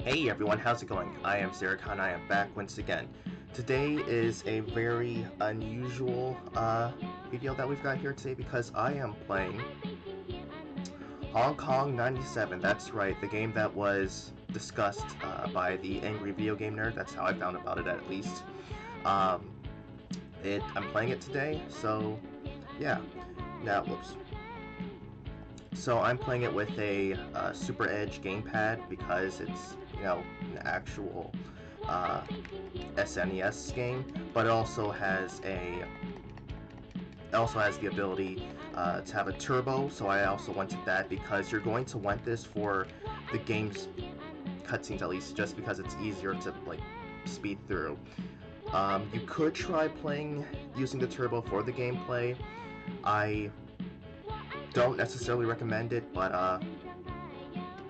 Hey everyone, how's it going? I am iamxeracon, I am back once again. Today is a very unusual video that we've got here today because I am playing Hong Kong 97. That's right, the game that was discussed by the Angry Video Game Nerd. That's how I found about it at least. Um, I'm playing it today, so yeah. Now, whoops. So I'm playing it with a Super Edge gamepad because it's, an actual SNES game, but it also has the ability to have a turbo. So I also wanted that because you're going to want this for the game's cutscenes, at least, just because it's easier to speed through. You could try playing using the turbo for the gameplay. I don't necessarily recommend it, but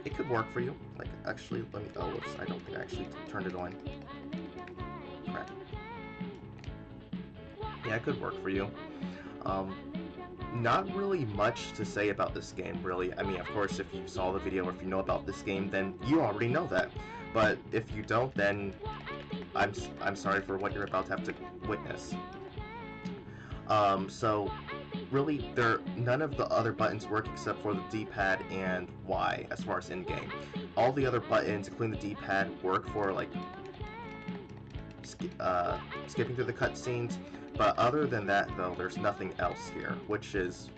it could work for you. Like, actually, let me. Oh, whoops! I don't think I actually turned it on. Crap. Yeah, it could work for you. Not really much to say about this game, really. I mean, of course, if you saw the video or if you know about this game, then you already know that. But if you don't, then I'm sorry for what you're about to have to witness. So really, none of the other buttons work except for the D-pad and Y as far as in-game. All the other buttons, including the D-pad, work for skipping through the cutscenes. But other than that, though, there's nothing else here, which is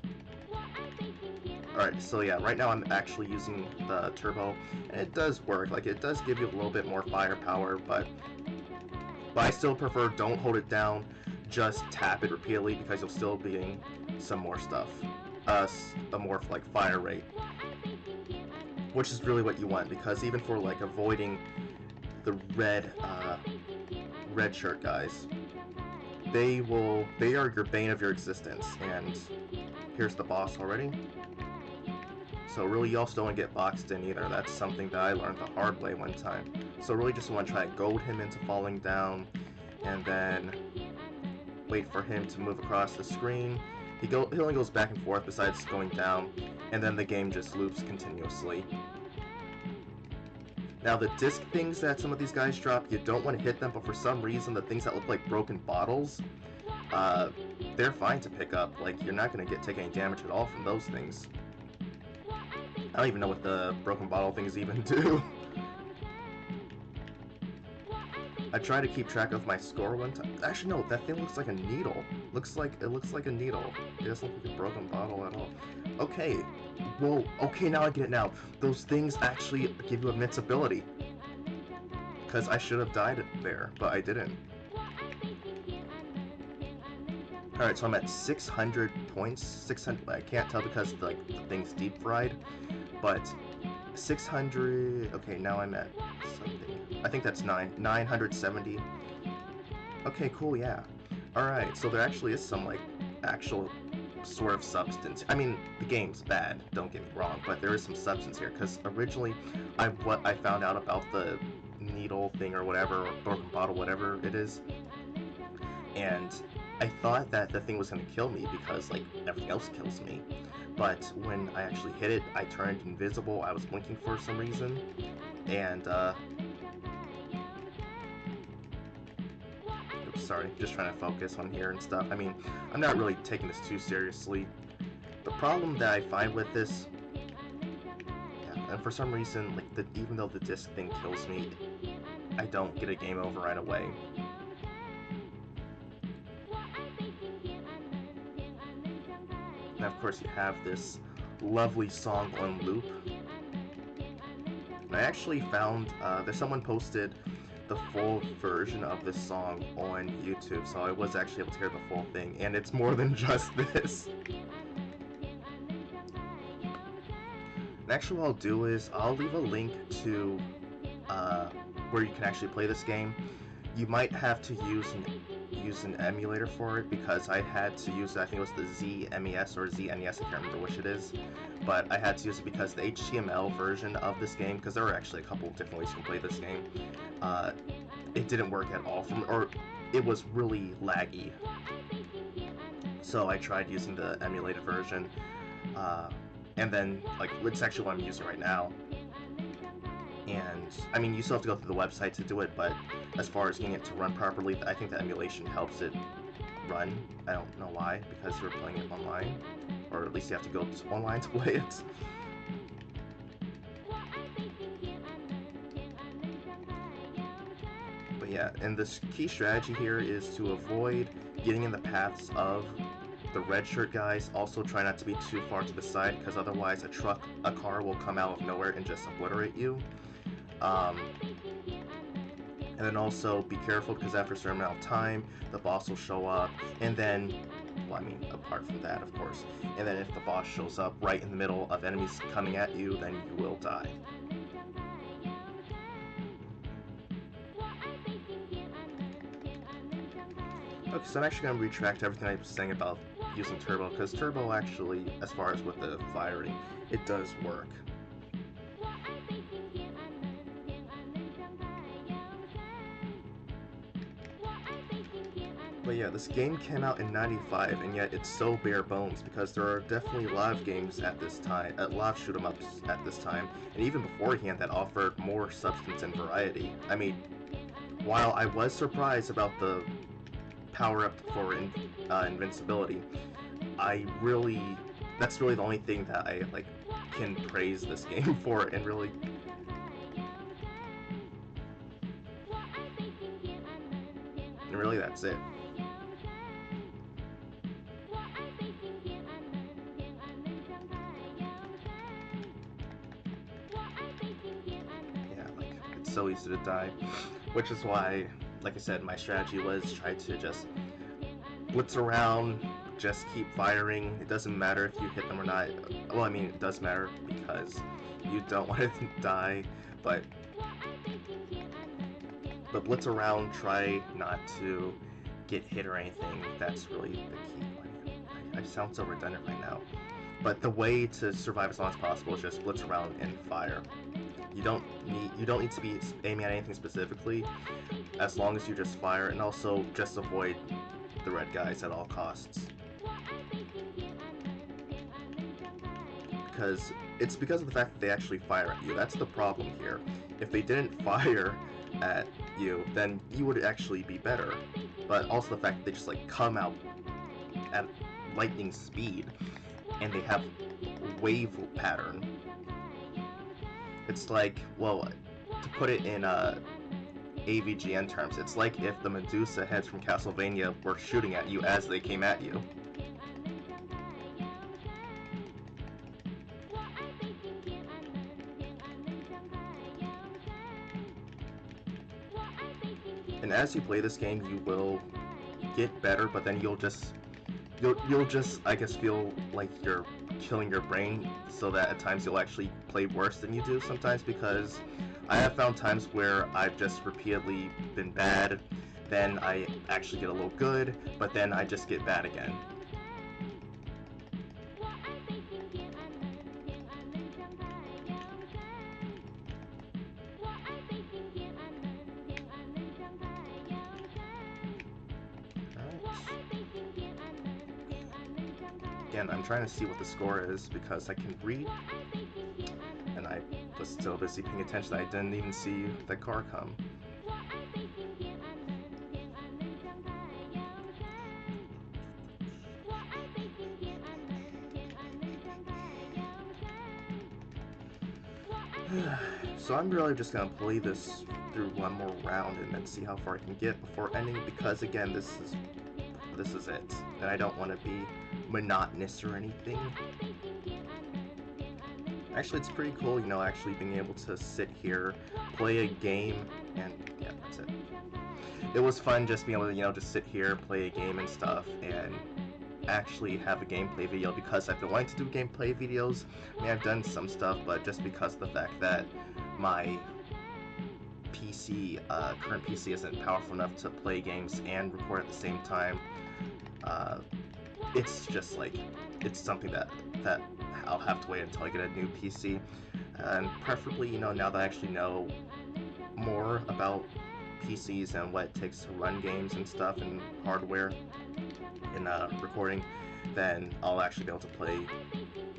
alright. So yeah, right now I'm actually using the turbo, and it does work. Like, it does give you a little bit more firepower, but I still prefer don't hold it down. Just tap it repeatedly because you'll still be getting some more stuff. A more fire rate, which is really what you want because even for avoiding the red shirt guys, they are your bane of your existence. And here's the boss already. So really, you also don't want to get boxed in either. That's something that I learned the hard way one time. So really, just want to try to goad him into falling down, and then wait for him to move across the screen. He only goes back and forth besides going down, and then the game just loops continuously. Now, the disc things that some of these guys drop, you don't want to hit them, but for some reason, the things that look like broken bottles, they're fine to pick up. Like, you're not going to take any damage at all from those things. I don't even know what the broken bottle things even do. I try to keep track of my score one time. Actually, no, that thing looks like a needle. It looks like a needle. It doesn't look like a broken bottle at all. Okay. Whoa. Okay, now I get it now. Those things actually give you invincibility. Because I should have died there, but I didn't. Alright, so I'm at 600 points. 600. I can't tell because the thing's deep fried. But 600. Okay, now I'm at something. I think that's 970. Okay, cool, yeah. Alright, so there actually is some, actual sort of substance. I mean, the game's bad, don't get me wrong, but there is some substance here, because originally, what I found out about the needle thing or whatever, or broken bottle, whatever it is, and I thought that the thing was going to kill me because, everything else kills me. But when I actually hit it, I turned invisible. I was blinking for some reason, and oops, sorry, just trying to focus on here and stuff. I mean, I'm not really taking this too seriously. The problem that I find with this, yeah, and for some reason, even though the disc thing kills me, I don't get a game over right away. And of course, you have this lovely song on loop. And I actually found there's someone posted the full version of this song on YouTube, so I was actually able to hear the full thing, and it's more than just this. And actually, what I'll do is I'll leave a link to where you can actually play this game. You might have to use an emulator for it because I had to use, I think it was the ZMES or ZNES, I can't remember which it is, but I had to use it because the HTML version of this game, because there were actually a couple of different ways you can play this game, it didn't work at all or it was really laggy. So I tried using the emulated version, and then it's actually what I'm using right now. And I mean, you still have to go through the website to do it, but as far as getting it to run properly, I think the emulation helps it run. I don't know why, because you're playing it online, or at least you have to go online to play it. But yeah, and this key strategy here is to avoid getting in the paths of the red shirt guys. Also try not to be too far to the side, because otherwise a car will come out of nowhere and just obliterate you. And then also be careful, because after a certain amount of time, the boss will show up, and then, well, I mean, apart from that, of course, and then if the boss shows up right in the middle of enemies coming at you, then you will die. Okay, so I'm actually going to retract everything I was saying about using turbo, because turbo actually, as far as with the firing, it does work. But yeah, this game came out in '95, and yet it's so bare bones, because there are definitely a lot of games at this time, a lot of shoot 'em ups at this time, and even beforehand that offered more substance and variety. I mean, while I was surprised about the power up for invincibility, I really, that's really the only thing that I like can praise this game for, and really that's it. Yeah, like, it's so easy to die, which is why, like I said, my strategy was try to just blitz around, just keep firing. It doesn't matter if you hit them or not. Well, I mean, it does matter because you don't want to die, but blitz around, try not to get hit or anything. That's really the key. I sound so redundant right now. But the way to survive as long as possible is just blitz around and fire. You don't need to be aiming at anything specifically, as long as you just fire, and also just avoid the red guys at all costs. Because it's because of the fact that they actually fire at you. That's the problem here. If they didn't fire at you, then you would actually be better. But also the fact that they just like come out at lightning speed, and they have wave pattern. It's like, well, to put it in AVGN terms, it's like if the Medusa heads from Castlevania were shooting at you as they came at you. And as you play this game, you will get better, but then you'll just, I guess, feel like you're killing your brain, so that at times you'll actually play worse than you do sometimes, because I have found times where I've just repeatedly been bad, then I actually get a little good, but then I just get bad again. Again, I'm trying to see what the score is, because I can read, and I was so busy paying attention I didn't even see the car come. So I'm really just gonna play this through one more round and then see how far I can get before ending, because again, this is it, and I don't want to be monotonous or anything. Actually, it's pretty cool, you know, actually being able to sit here, play a game, and yeah, that's it. It was fun just being able to, you know, just sit here, play a game and stuff, and actually have a gameplay video, because I've been wanting to do gameplay videos. I mean, I've done some stuff, but just because of the fact that my PC, current PC isn't powerful enough to play games and record at the same time, uh, it's just like, it's something that I'll have to wait until I get a new PC, and preferably, you know, now that I actually know more about PCs and what it takes to run games and stuff and hardware in recording, then I'll actually be able to play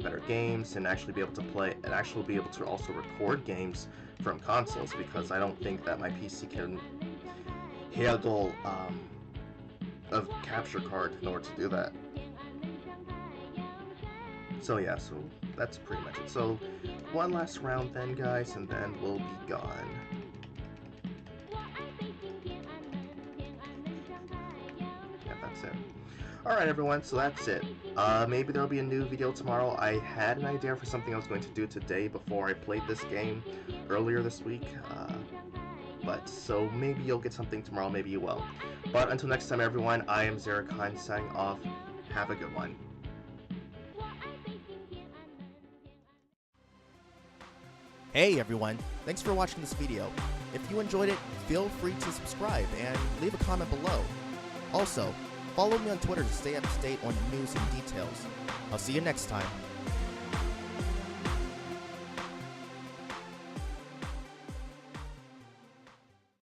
better games and actually be able to also record games from consoles, because I don't think that my PC can handle a capture card in order to do that. So yeah, so that's pretty much it. So one last round then, guys, and then we'll be gone. Yeah, that's it. Alright everyone, so that's it. Maybe there'll be a new video tomorrow. I had an idea for something I was going to do today before I played this game earlier this week. But so maybe you'll get something tomorrow, maybe you won't. But until next time everyone, I am iamxeracon signing off. Have a good one. Hey everyone, thanks for watching this video. If you enjoyed it, feel free to subscribe and leave a comment below. Also, follow me on Twitter to stay up to date on news and details. I'll see you next time.